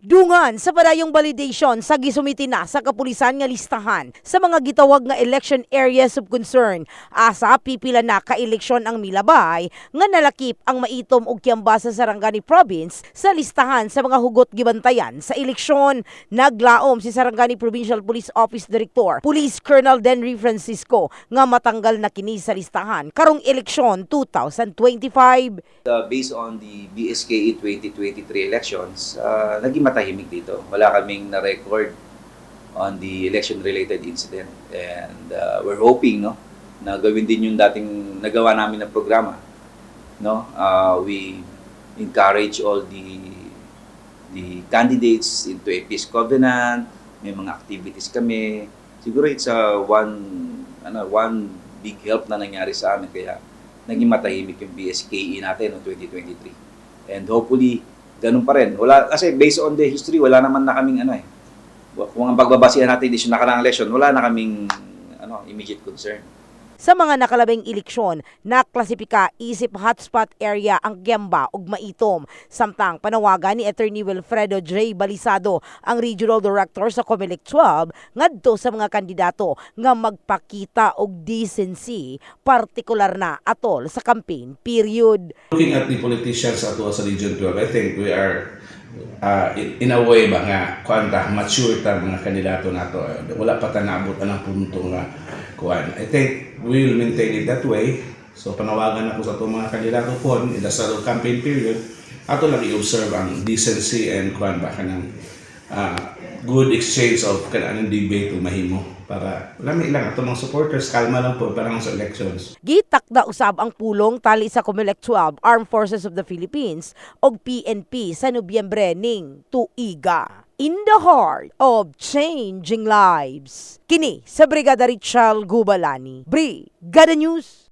Dungan sa padayong validation sa gisumiti na sa kapulisan nga listahan sa mga gitawag nga election areas of concern. Asa pipila na ka-eleksyon ang milabay nga nalakip ang maitom og Kiamba sa Sarangani Province sa listahan sa mga hugot gibantayan sa eleksyon. Naglaom si Sarangani Provincial Police Office Director Police Colonel Denry Francisco nga matanggal na kini sa listahan karong eleksyon 2025. Based on the BSKE 2023 elections, naging matahimik dito. Wala kaming na-record on the election-related incident. And we're hoping na gawin din yung dating nagawa namin na programa. We encourage all the candidates into a peace covenant. May mga activities kami. Siguro it's one big help na nangyari sa amin. Kaya naging matahimik yung BSKE natin noong 2023. And hopefully, ganun pa rin. Kasi based on the history, wala naman na kaming kung ang pagbabasihan natin is yung nakaraang election, wala na kaming immediate concern. Sa mga nakalabing eleksyon, naklasipika isip hotspot area ang Kiamba ug Maitom. Samtang panawagan ni Attorney Wilfredo J. Balisado, ang Regional Director sa COMELEC 12, ngadto sa mga kandidato nga magpakita og decency, partikular na atol sa campaign period. Looking at the politicians ato sa Region 12, I think we are in a way ba nga mature ta mga kandidato nato. Wala pa ta naabot ang punto nga kuan. I think we will maintain it that way. So panawagan ako sa ato mga kandidato po in the start of campaign period, ato lang i-observe ang decency and kuan ba kanang good exchange of kanang debate o mahimo para lami lang ato mga supporters kalma lang po para sa elections. Gitakda usab ang pulong tali sa COMELEC 12 Armed Forces of the Philippines og PNP sa Nobyembre ning tuiga. In the heart of changing lives. Kini sa Brigada Richelle Gubalani. Brigada News.